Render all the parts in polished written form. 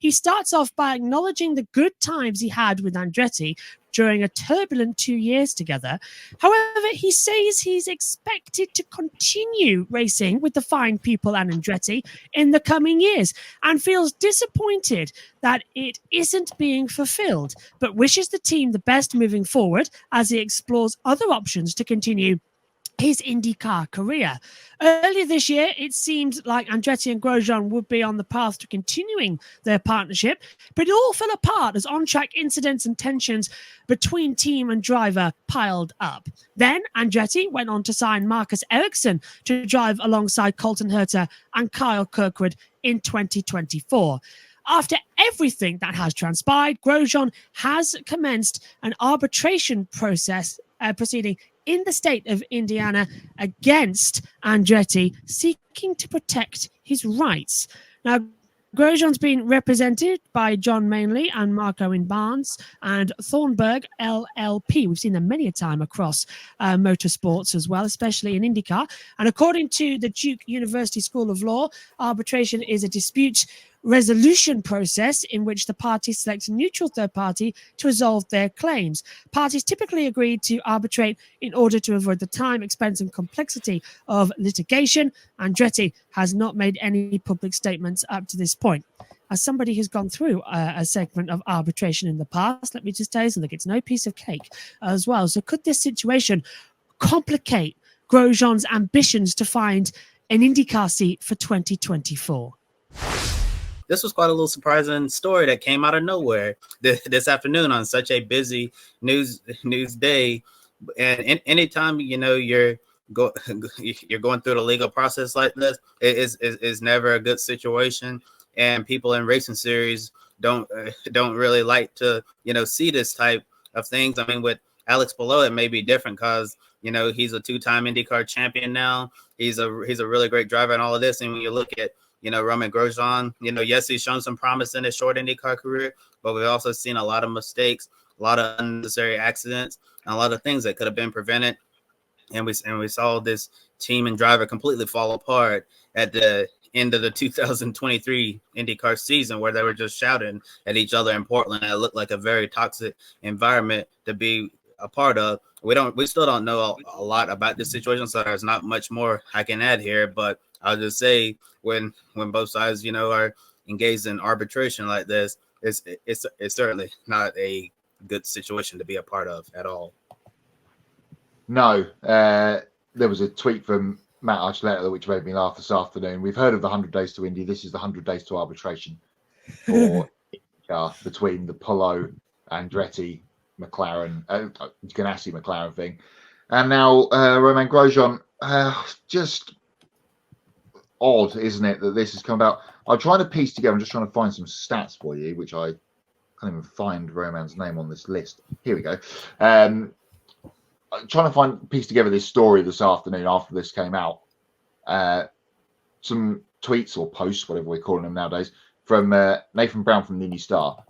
He starts off by acknowledging the good times he had with Andretti during a turbulent 2 years together. However, he says he's expected to continue racing with the fine people and Andretti in the coming years and feels disappointed that it isn't being fulfilled, but wishes the team the best moving forward as he explores other options to continue his IndyCar career. Earlier this year, it seemed like Andretti and Grosjean would be on the path to continuing their partnership, but it all fell apart as on-track incidents and tensions between team and driver piled up. Then Andretti went on to sign Marcus Ericsson to drive alongside Colton Herta and Kyle Kirkwood in 2024. After everything that has transpired, Grosjean has commenced an arbitration proceeding in the state of Indiana against Andretti, seeking to protect his rights. Now, Grosjean's been represented by John Mainley and Mark Owen Barnes and Thornburg LLP. We've seen them many a time across motorsports as well, especially in IndyCar. And according to the Duke University School of Law, arbitration is a dispute resolution process in which the parties select a neutral third party to resolve their claims. Parties typically agree to arbitrate in order to avoid the time, expense, and complexity of litigation. Andretti has not made any public statements up to this point. As somebody who's gone through a segment of arbitration in the past, let me just tell you something, it's no piece of cake as well. So could this situation complicate Grosjean's ambitions to find an IndyCar seat for 2024? This was quite a little surprising story that came out of nowhere this afternoon on such a busy news day. And anytime you're going through the legal process like this, it is never a good situation. And people in racing series don't really like to see this type of things. I mean, with Alex Palou, it may be different because he's a two-time IndyCar champion now. He's a really great driver and all of this. And when you look at Romain Grosjean, yes, he's shown some promise in his short IndyCar career, but we've also seen a lot of mistakes, a lot of unnecessary accidents, and a lot of things that could have been prevented. And we saw this team and driver completely fall apart at the end of the 2023 IndyCar season, where they were just shouting at each other in Portland. It looked like a very toxic environment to be a part of. We still don't know a lot about this situation, so there's not much more I can add here, but I'll just say when both sides, are engaged in arbitration like this, it's certainly not a good situation to be a part of at all. No, there was a tweet from Matt Archuleta which made me laugh this afternoon. We've heard of the 100 days to Indy. This is the 100 days to arbitration for between the Palou, Andretti, McLaren, Ganassi McLaren thing, and now Romain Grosjean. Just odd, isn't it, that this has come about? I'm trying to piece together. I'm just trying to find some stats for you, which I can't even find Roman's name on this list. Here we go. I'm trying to piece together this story this afternoon after this came out. Some tweets or posts, whatever we're calling them nowadays, from Nathan Brown from the Indy Star.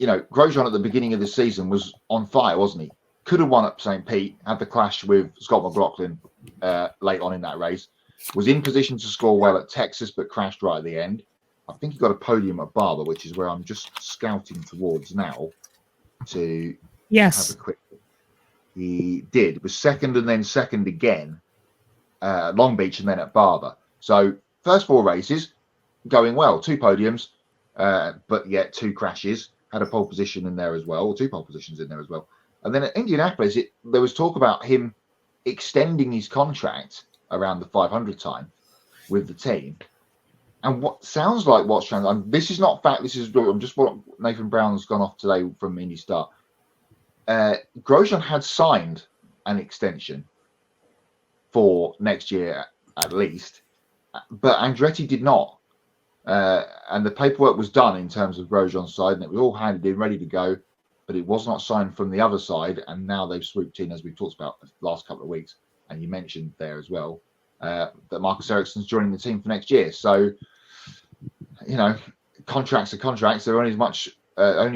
Grosjean at the beginning of the season was on fire, wasn't he? Could have won at St. Pete, had the clash with Scott McLaughlin late on in that race. Was in position to score well at Texas, but crashed right at the end. I think he got a podium at Barber, which is where I'm just scouting towards now to have a quick look. He did. It was second and then second again at Long Beach and then at Barber. So first four races going well. 2 podiums, but yet 2 crashes. Had a pole position in there as well, or 2 pole positions in there as well. And then at Indianapolis, there was talk about him extending his contract around the 500 time with the team. And what sounds like what's transpired, this is not fact, this is just what Nathan Brown's gone off today from Indy Star. Grosjean had signed an extension for next year at least, but Andretti did not. And the paperwork was done in terms of Grosjean's side, and it was all handed in, ready to go, but it was not signed from the other side. And now they've swooped in, as we've talked about the last couple of weeks, and you mentioned there as well, that Marcus Ericsson's joining the team for next year. So, contracts are contracts. They're only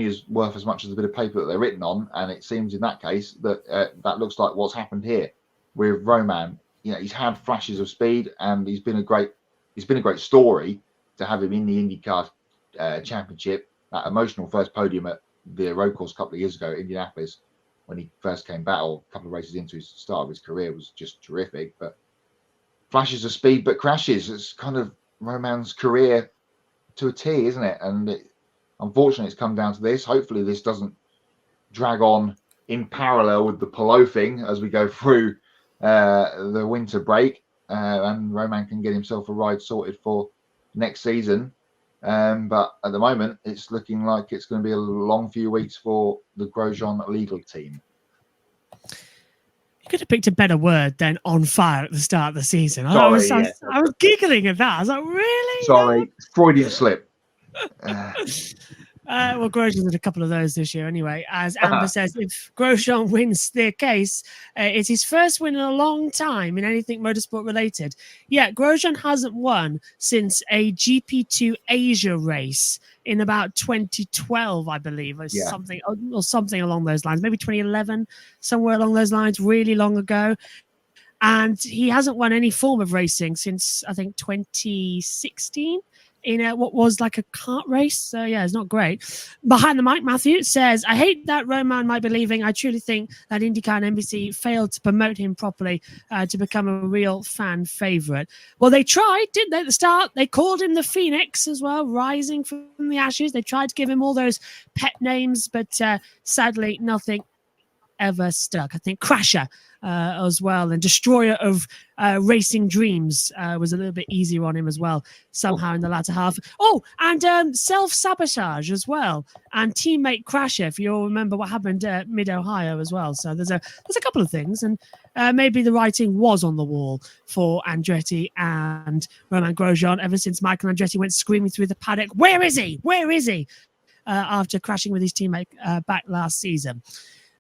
as worth as much as the bit of paper that they're written on. And it seems in that case that that looks like what's happened here with Romain. He's had flashes of speed, and he's been a great story to have him in the IndyCar championship, that emotional first podium at the road course a couple of years ago, Indianapolis, when he first came back, or a couple of races into his start of his career, was just terrific. But flashes of speed, but crashes. It's kind of Romain's career to a T, isn't it? And unfortunately, it's come down to this. Hopefully, this doesn't drag on in parallel with the Polo thing as we go through the winter break, and Romain can get himself a ride sorted for next season. But at the moment, it's looking like it's going to be a long few weeks for the Grosjean legal team. You could have picked a better word than on fire at the start of the season. I was giggling at that. I was like, really? Sorry, Freudian slip. Well, Grosjean did a couple of those this year anyway. As Amber says, if Grosjean wins their case, it's his first win in a long time in anything motorsport related. Yeah, Grosjean hasn't won since a GP2 Asia race in about 2012, I believe, or something along those lines. Maybe 2011, somewhere along those lines, really long ago. And he hasn't won any form of racing since, I think, 2016. In what was like a kart race. So, yeah, it's not great. Behind the mic, Matthew says, I hate that Romain might be leaving. I truly think that IndyCar and NBC failed to promote him properly to become a real fan favourite. Well, they tried, didn't they, at the start? They called him the Phoenix as well, rising from the ashes. They tried to give him all those pet names, but sadly, nothing ever stuck. I think Crasher as well, and Destroyer of Racing Dreams was a little bit easier on him as well, somehow in the latter half. Oh, and Self-Sabotage as well, and Teammate Crasher, if you all remember what happened at Mid-Ohio as well. So there's a couple of things, and maybe the writing was on the wall for Andretti and Romain Grosjean ever since Michael Andretti went screaming through the paddock, where is he? Where is he? After crashing with his teammate back last season.